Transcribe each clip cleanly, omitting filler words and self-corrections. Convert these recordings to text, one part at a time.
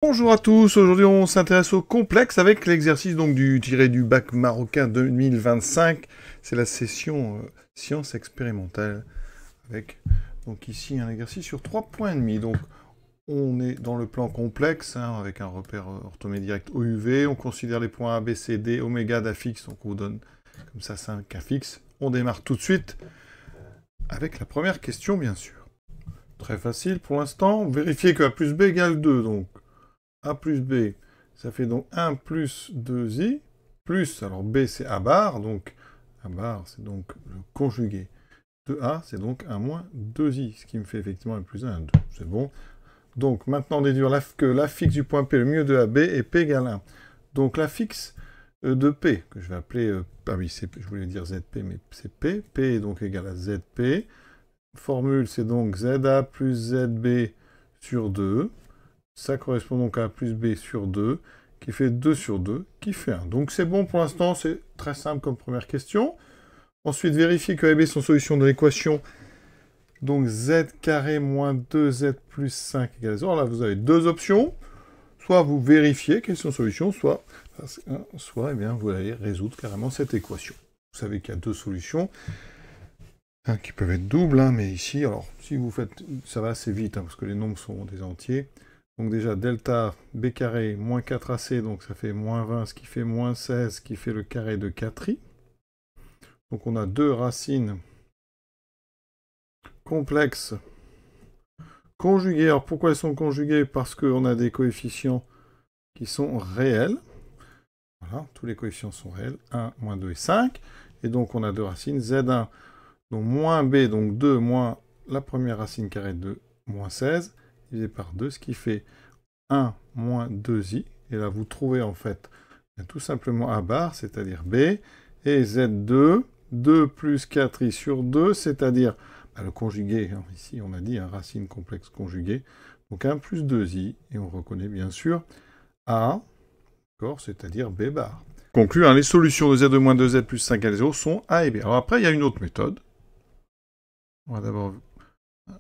Bonjour à tous, aujourd'hui on s'intéresse au complexe avec l'exercice donc tiré du bac marocain 2025. C'est la session sciences expérimentales avec donc ici un exercice sur 3,5 points. Donc on est dans le plan complexe avec un repère orthomé direct OUV. On considère les points A, B, C, D, oméga d'affixe. Donc on vous donne comme ça 5 affixes. On démarre tout de suite avec la première question bien sûr. Très facile pour l'instant. Vérifiez que A plus B égale 2. Donc A plus B, ça fait donc 1 plus 2i, plus, alors B c'est A bar, donc A bar c'est donc le conjugué de A, c'est donc 1 moins 2i, ce qui me fait effectivement 1 plus 1, 2, c'est bon. Donc maintenant déduire que l'affixe du point P, le milieu de AB, est P égale 1. Donc l'affixe de P, que je vais appeler, ah oui, je voulais dire ZP, mais c'est P, P est donc égal à ZP. Formule c'est donc ZA plus ZB sur 2. Ça correspond donc à A plus B sur 2, qui fait 2 sur 2, qui fait 1. Donc c'est bon pour l'instant, c'est très simple comme première question. Ensuite, vérifiez que A et B sont solutions de l'équation. Donc z carré moins 2z plus 5 égale 0. Alors là, vous avez deux options. Soit vous vérifiez quelles sont les solutions, soit eh bien, vous allez résoudre carrément cette équation. Vous savez qu'il y a deux solutions. Qui peuvent être doubles, mais ici, alors, si vous faites, ça va assez vite, parce que les nombres sont des entiers. Donc déjà, delta b carré moins 4ac, donc ça fait moins 20, ce qui fait moins 16, ce qui fait le carré de 4i. Donc on a deux racines complexes conjuguées. Alors pourquoi elles sont conjuguées? Parce qu'on a des coefficients qui sont réels. Voilà, tous les coefficients sont réels, 1, moins 2 et 5. Et donc on a deux racines, z1, donc moins b, donc 2, moins la première racine carrée de moins 16, divisé par 2, ce qui fait 1 moins 2i. Et là, vous trouvez en fait tout simplement A bar, c'est-à-dire B, et Z2, 2 plus 4i sur 2, c'est-à-dire le conjugué. Ici, on a dit racine complexe conjuguée. Donc 1 plus 2i, et on reconnaît bien sûr A, c'est-à-dire B bar. Conclu, les solutions de Z2 moins 2Z plus 5 égale 0 sont A et B. Alors après, il y a une autre méthode. On va d'abord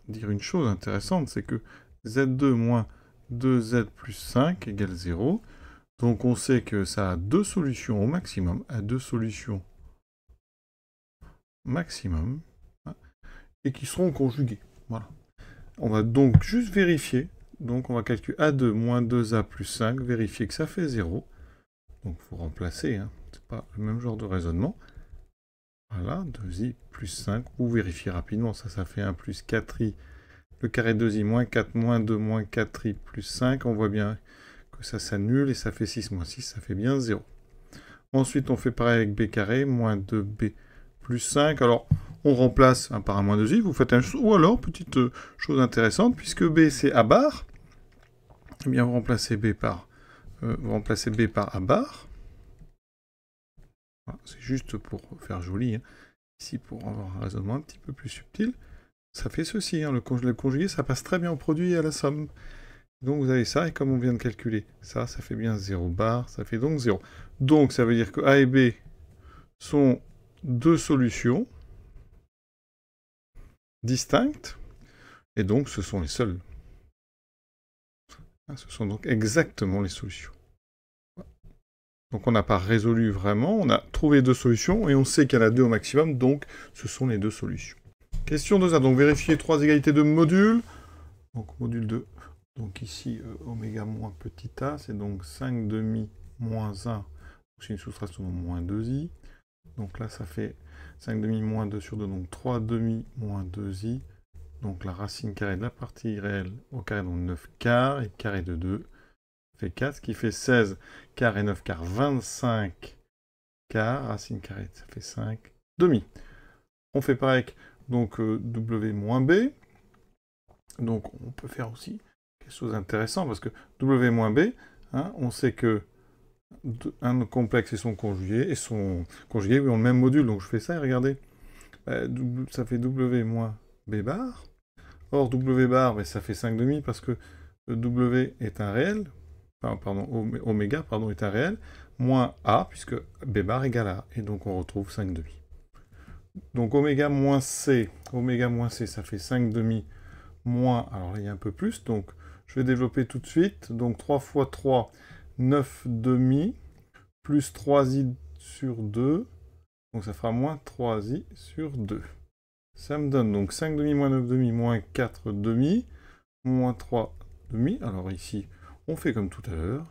dire une chose intéressante, c'est que Z2 moins 2Z plus 5 égale 0. Donc on sait que ça a deux solutions au maximum, à deux solutions maximum, et qui seront conjuguées. Voilà. On va donc juste vérifier. Donc on va calculer A2 moins 2A plus 5, vérifier que ça fait 0. Donc il faut remplacer, c'est pas le même genre de raisonnement. Voilà, 2i plus 5, ou vérifier rapidement, ça fait 1 plus 4i, le carré de 2i moins 4 moins 2 moins 4i plus 5, on voit bien que ça s'annule, et ça fait 6 moins 6, ça fait bien 0. Ensuite, on fait pareil avec b carré, moins 2b plus 5. Alors, on remplace par un moins 2i, vous faites un chose. Ou alors, petite chose intéressante, puisque b c'est a bar, eh bien, vous remplacez b par a bar. Voilà, c'est juste pour faire joli. Ici, pour avoir un raisonnement un petit peu plus subtil, ça fait ceci. Le conjugué, ça passe très bien au produit et à la somme. Donc vous avez ça, et comme on vient de calculer ça, ça fait bien 0 bar, ça fait donc 0. Donc ça veut dire que A et B sont deux solutions distinctes, et donc ce sont les seules. Ce sont donc exactement les solutions. Donc on n'a pas résolu vraiment, on a trouvé deux solutions, et on sait qu'il y en a deux au maximum, donc ce sont les deux solutions. Question 2A, donc vérifier trois égalités de modules. Donc module 2. Donc ici, oméga moins petit a, c'est donc 5 demi moins 1. C'est une soustraction de moins 2i. Donc là, ça fait 5 demi moins 2 sur 2, donc 3 demi moins 2i. Donc la racine carrée de la partie réelle au carré, donc 9 quarts, et carré de 2 fait 4, ce qui fait 16 quarts et 9 quarts, 25 quarts. Racine carrée, ça fait 5 demi. On fait pareil avec donc, W moins B. Donc on peut faire aussi quelque chose d'intéressant, parce que W moins B, on sait que un complexe et son conjugué, oui, ont le même module, donc je fais ça, et regardez, ça fait W moins B bar. Or, W bar, ça fait 5 demi, parce que W est un réel, oméga, est un réel, moins A, puisque B bar égale A, et donc on retrouve 5 demi. Donc oméga moins C, ça fait 5 demi moins, alors là il y a un peu plus, donc Je vais développer tout de suite. Donc 3 fois 3, 9 demi, plus 3i sur 2. Donc ça fera moins 3i sur 2. Ça me donne donc 5 demi moins 9 demi moins 4 demi, moins 3 demi. Alors ici, on fait comme tout à l'heure.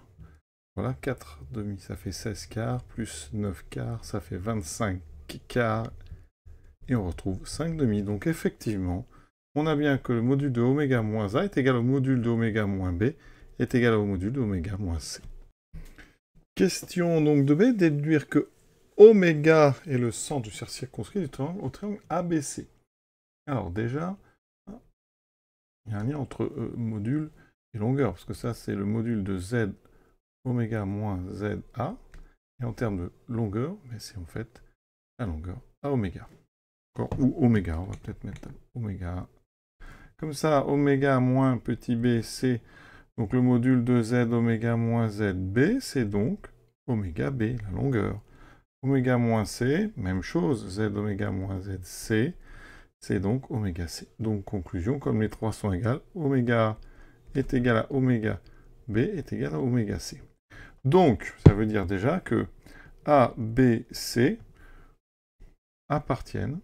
Voilà, 4 demi, ça fait 16 quarts, plus 9 quarts, ça fait 25 quarts. Et on retrouve 5 demi. Donc effectivement, on a bien que le module de oméga moins a est égal au module de oméga moins b est égal au module de oméga moins c. Question donc de B, déduire que oméga est le centre du cercle circonscrit du triangle au triangle ABC. Alors déjà, il y a un lien entre module et longueur, parce que ça c'est le module de z oméga moins za. Et en termes de longueur, c'est en fait la longueur à oméga. Ou oméga, on va peut-être mettre oméga. Comme ça, oméga moins petit b, c'est donc le module de z oméga moins zb, c'est donc oméga b, la longueur. Oméga moins c, même chose, z oméga moins zc, c'est donc oméga c. Donc conclusion, comme les trois sont égales, oméga est égal à oméga b est égal à oméga c. Donc, ça veut dire déjà que A, B, C appartiennent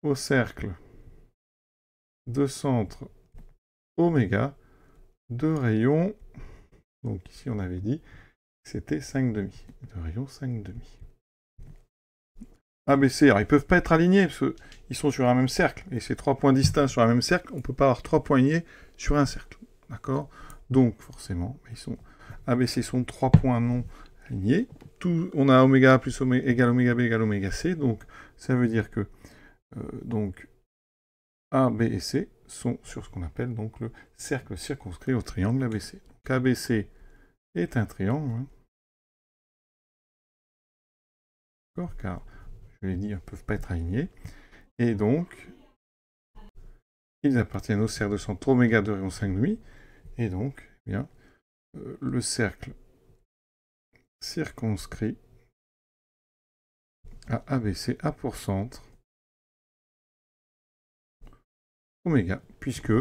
au cercle de centre oméga de rayon, donc ici on avait dit que c'était 5 demi, de rayon 5 demi. A, B, C, alors ils ne peuvent pas être alignés, parce qu'ils sont sur un même cercle, et ces trois points distincts sur un même cercle, on ne peut pas avoir trois points liés sur un cercle, d'accord? Donc forcément, ils sont, A, B, C sont trois points non alignés. On a oméga A plus égale oméga B égale oméga C, donc ça veut dire que donc A, B et C sont sur ce qu'on appelle donc le cercle circonscrit au triangle ABC. Donc ABC est un triangle, hein. D'accord, car je l'ai dit, ils ne peuvent pas être alignés. Et donc, ils appartiennent au cercle de centre oméga de rayon 5,5. Et donc, eh bien, le cercle circonscrit à ABC a pour centre oméga, puisque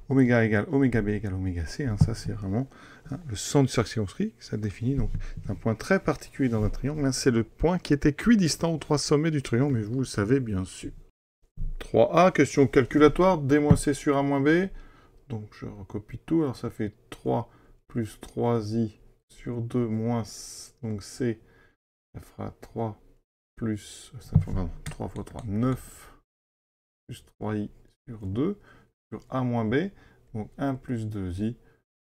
oméga égale oméga b égale oméga c, ça c'est vraiment le centre du cercle circonscrit, ça définit donc un point très particulier dans un triangle, c'est le point qui est équidistant aux trois sommets du triangle, mais vous le savez bien sûr. 3a, question calculatoire, d-c sur a-b, donc je recopie tout, alors ça fait 3 plus 3i sur 2 moins, donc c, ça fera 3 plus, ça fera 3 fois 3, 9, plus 3i sur 2, sur a moins b, donc 1 plus 2i,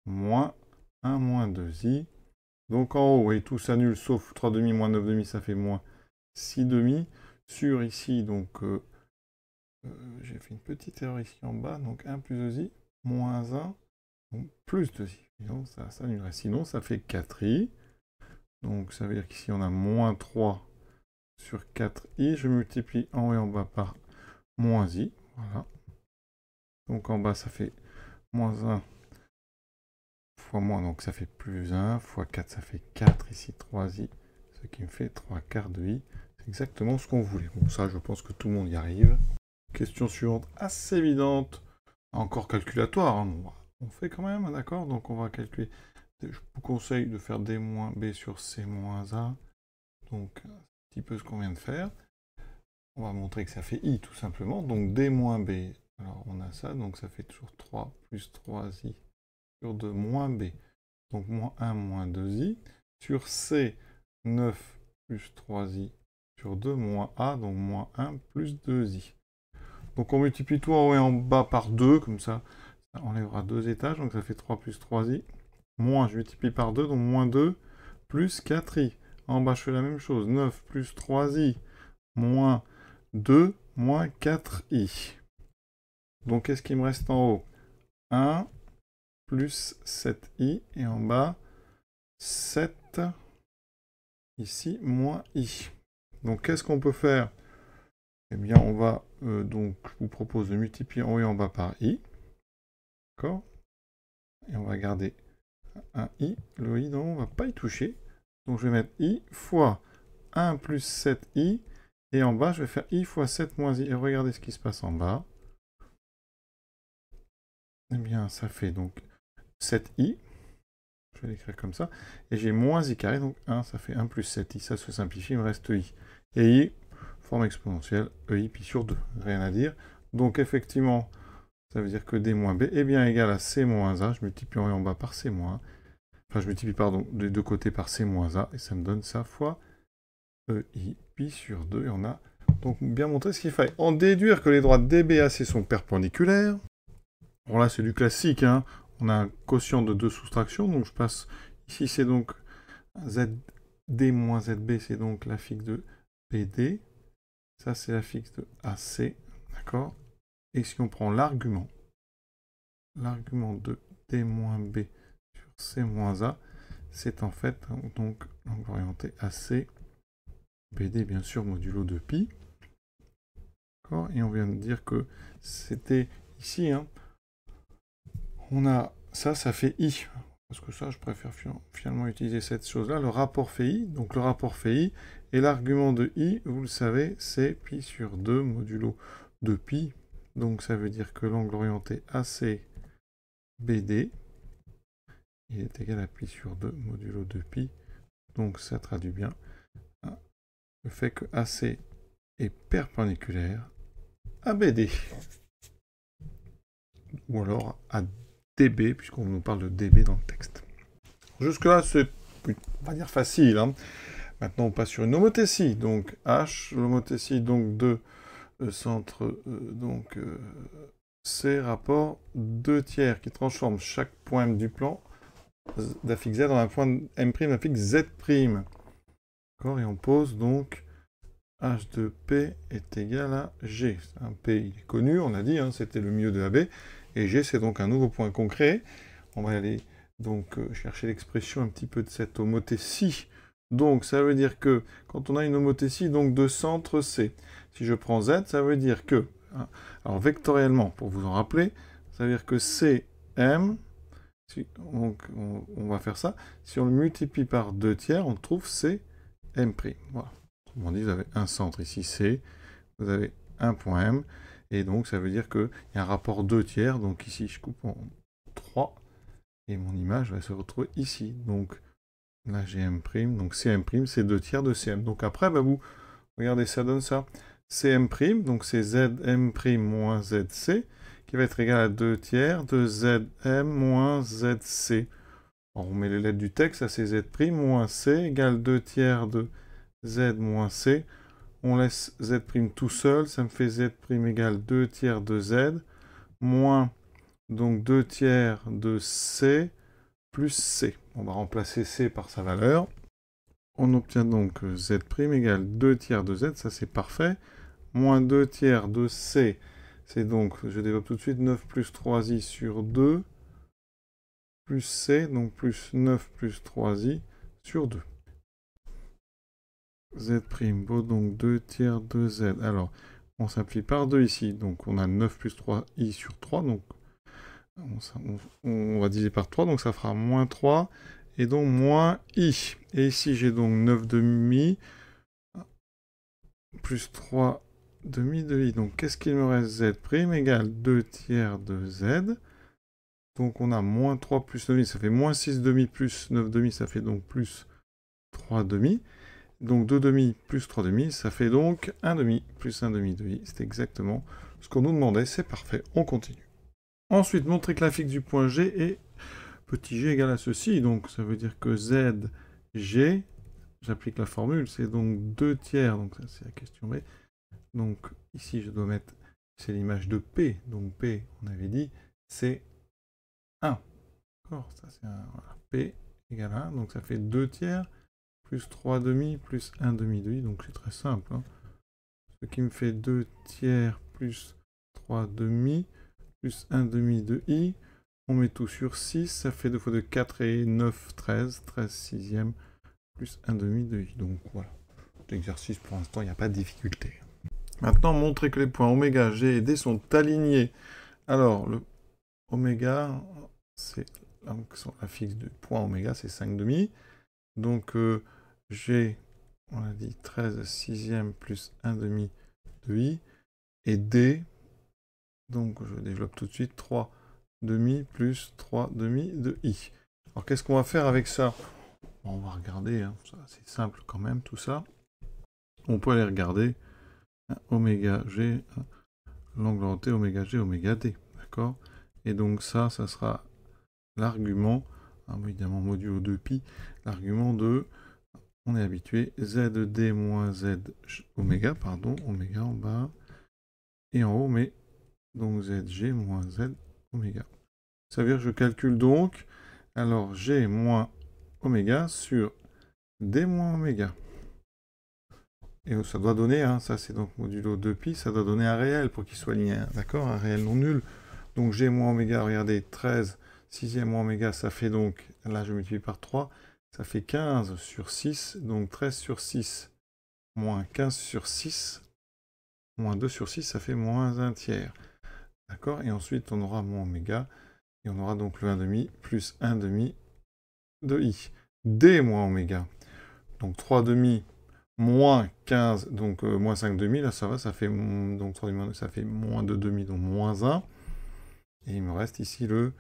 moins 1 moins 2i. Donc en haut, oui, tout s'annule, sauf 3 demi moins 9 demi, ça fait moins 6 demi. Sur ici, donc, j'ai fait une petite erreur ici en bas, donc 1 plus 2i, moins 1, donc plus 2i. Donc ça s'annulerait, sinon ça fait 4i. Donc ça veut dire qu'ici on a moins 3 sur 4i. Je multiplie en haut et en bas par moins i, voilà. Donc en bas, ça fait moins 1 fois moins, donc ça fait plus 1, fois 4, ça fait 4, ici 3i, ce qui me fait 3 quarts de i. C'est exactement ce qu'on voulait. Bon, ça, je pense que tout le monde y arrive. Question suivante, assez évidente, encore calculatoire, hein. On fait quand même, d'accord? Donc on va calculer. Je vous conseille de faire d moins b sur c moins a. Donc, un petit peu ce qu'on vient de faire. On va montrer que ça fait i, tout simplement. Donc d moins b. Alors, on a ça, donc ça fait toujours 3 plus 3i sur 2 moins b. Donc, moins 1 moins 2i. Sur c, 9 plus 3i sur 2 moins a, donc moins 1 plus 2i. Donc, on multiplie tout en haut et en bas par 2, comme ça, ça enlèvera 2 étages. Donc, ça fait 3 plus 3i. Moins, je multiplie par 2, donc moins 2 plus 4i. En bas, je fais la même chose. 9 plus 3i moins 2 moins 4i. Donc, qu'est-ce qui me reste en haut? 1 plus 7i, et en bas, 7, ici, moins i. Donc, qu'est-ce qu'on peut faire? Eh bien, on va, donc, je vous propose de multiplier en haut et en bas par i. D'accord? Et on va garder un i. Le i, non, on ne va pas y toucher. Donc, je vais mettre i fois 1 plus 7i, et en bas, je vais faire i fois 7 moins i. Et regardez ce qui se passe en bas. eh bien, ça fait donc 7i. Je vais l'écrire comme ça. Et j'ai moins i carré, donc 1, ça fait 1 plus 7i. Ça se simplifie, il me reste i. Et i, forme exponentielle, ei pi sur 2. Rien à dire. Donc, effectivement, ça veut dire que d moins b est bien égal à c moins a. Je multiplie en haut et en bas par c moins a. Enfin, je multiplie, pardon, des deux côtés par c moins a. Et ça me donne ça fois ei pi sur 2. Et on a donc bien montré ce qu'il fallait. En déduire que les droites db et ac sont perpendiculaires. Bon, là, c'est du classique, hein. On a un quotient de 2 soustractions. Donc, je passe... Ici, c'est donc zd moins zb, c'est donc la fixe de bd. Ça, c'est la fixe de ac. D'accord? Et si on prend l'argument de d moins b sur c moins a, c'est en fait donc l'angle orienté AC, BD bien sûr modulo de pi. D'accord? Et on vient de dire que c'était ici, hein, on a ça fait I. Parce que ça, je préfère finalement utiliser cette chose-là. Le rapport fait I. Donc le rapport fait I. Et l'argument de I, vous le savez, c'est pi sur 2 modulo de pi. Donc ça veut dire que l'angle orienté AC BD, il est égal à pi sur 2 modulo de pi. Donc ça traduit bien le fait que AC est perpendiculaire à BD. Ou alors à DB, puisqu'on nous parle de DB dans le texte. Jusque-là, c'est, on va dire, facile. Hein. Maintenant, on passe sur une homothétie. Donc H, l'homothétie donc de centre C rapport 2 tiers qui transforme chaque point du plan d'affixe Z en un point M' d'affixe Z'. D'accord, et on pose donc H de P est égal à G. Un P, il est connu, on a dit, hein, c'était le milieu de AB. Et G, c'est donc un nouveau point concret. On va aller donc chercher l'expression un petit peu de cette homothétie. Donc, ça veut dire que quand on a une homothétie donc, de centre C, si je prends Z, ça veut dire que, hein, alors vectoriellement, pour vous en rappeler, ça veut dire que CM, donc on va faire ça, si on le multiplie par 2 tiers, on trouve CM'. Voilà. Autrement dit, vous avez un centre ici C, vous avez un point M, et donc ça veut dire qu'il y a un rapport 2 tiers, donc ici je coupe en 3, et mon image va se retrouver ici. Donc là j'ai M', donc CM', c'est 2 tiers de CM. Donc après, bah, vous regardez, ça donne ça. CM', donc c'est Zm' moins Zc, qui va être égal à 2 tiers de Zm moins Zc. Alors, on met les lettres du texte, ça c'est Z' moins C égale 2 tiers de Z moins C. On laisse Z' tout seul, ça me fait Z' égale 2 tiers de Z, moins donc 2 tiers de C plus C. On va remplacer C par sa valeur. On obtient donc Z' égale 2 tiers de Z, ça c'est parfait, moins 2 tiers de C, c'est donc, je développe tout de suite, 9 plus 3i sur 2, plus C, donc plus 9 plus 3i sur 2. Z', vaut donc 2 tiers de Z. Alors, on simplifie par 2 ici, donc on a 9 plus 3i sur 3, donc on va diviser par 3, donc ça fera moins 3, et donc moins i. Et ici, j'ai donc 9 demi, plus 3 demi de i. Donc, qu'est-ce qu'il me reste? Z' égale 2 tiers de Z. Donc, on a moins 3 plus 9 demi, ça fait moins 6 demi plus 9 demi, ça fait donc plus 3 demi. Donc 2 demi plus 3 demi, ça fait donc 1 demi plus 1 demi de i. C'est exactement ce qu'on nous demandait, c'est parfait, on continue. Ensuite, montrer que la fixe du point G est petit g égale à ceci. Donc ça veut dire que ZG, j'applique la formule, c'est donc 2 tiers, donc ça c'est la question B. Donc ici je dois mettre, c'est l'image de P, donc P, on avait dit, c'est 1. D'accord, ça c'est un, voilà, P égale 1, donc ça fait 2 tiers, plus 3 demi, plus 1 demi de i, donc c'est très simple. Hein. Ce qui me fait 2 tiers plus 3 demi, plus 1 demi de i. On met tout sur 6, ça fait 2 fois 2, 4 et 9, 13, 13 sixièmes, plus 1 demi de i. Donc voilà, l'exercice pour l'instant, il n'y a pas de difficulté. Maintenant, montrer que les points oméga, G et D sont alignés. Alors, le oméga, c'est la fixe du point oméga, c'est 5 demi. Donc, G, on a dit 13 sixièmes plus 1 demi de i. Et D, donc je développe tout de suite 3 demi plus 3 demi de i. Alors qu'est-ce qu'on va faire avec ça? On va regarder, hein. C'est simple quand même tout ça. On peut aller regarder oméga g, l'angle en t, oméga g, oméga d. D'accord? Et donc ça sera l'argument, évidemment modulo 2pi, l'argument de, on est habitué, zd moins z oméga, pardon, oméga en bas, et en haut, mais donc zg moins z oméga. Ça veut dire que je calcule donc, alors g moins oméga sur d moins oméga. Et ça doit donner, hein, ça c'est donc modulo 2pi, ça doit donner un réel pour qu'il soit linéaire, d'accord? Un réel non nul. Donc g moins oméga, regardez, 13, 6e moins oméga, ça fait donc, là je multiplie par 3, ça fait 15 sur 6, donc 13 sur 6, moins 15 sur 6, moins 2 sur 6, ça fait moins 1 tiers. D'accord? Et ensuite on aura moins oméga, et on aura donc le 1 demi plus 1 demi de i. D moins oméga, donc 3 demi moins 15, donc moins 5 demi, là ça va, ça fait, donc 3 demi, ça fait moins 2 demi, donc moins 1. Et il me reste ici le,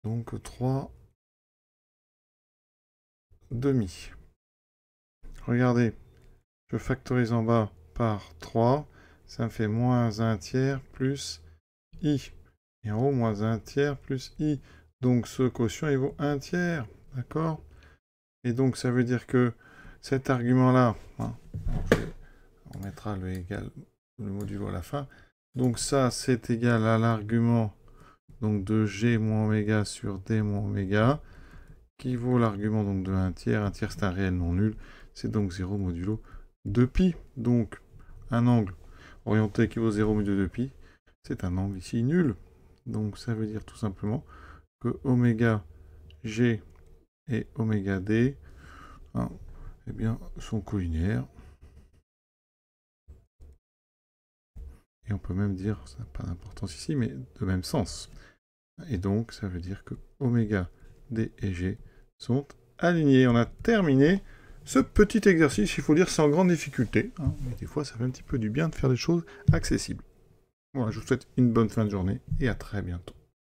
donc 3 demi. Regardez, je factorise en bas par 3, ça me fait moins 1 tiers plus i. Et en haut, moins 1 tiers plus i. Donc ce quotient, il vaut 1 tiers, d'accord? Et donc ça veut dire que cet argument-là, hein, on mettra le égal, le modulo à la fin. Donc ça, c'est égal à l'argument donc de g moins oméga sur d moins oméga, qui vaut l'argument donc de 1 tiers. 1 tiers, c'est un réel non nul. C'est donc 0 modulo 2pi. Donc, un angle orienté qui vaut 0 modulo 2pi, c'est un angle ici nul. Donc, ça veut dire tout simplement que oméga g et oméga d, hein, eh bien, sont collinéaires. Et on peut même dire, ça n'a pas d'importance ici, mais de même sens. Et donc, ça veut dire que oméga d et g sont alignés. On a terminé ce petit exercice. Il faut dire c'est en grande difficulté, hein, mais des fois, ça fait un petit peu du bien de faire des choses accessibles. Voilà, je vous souhaite une bonne fin de journée et à très bientôt.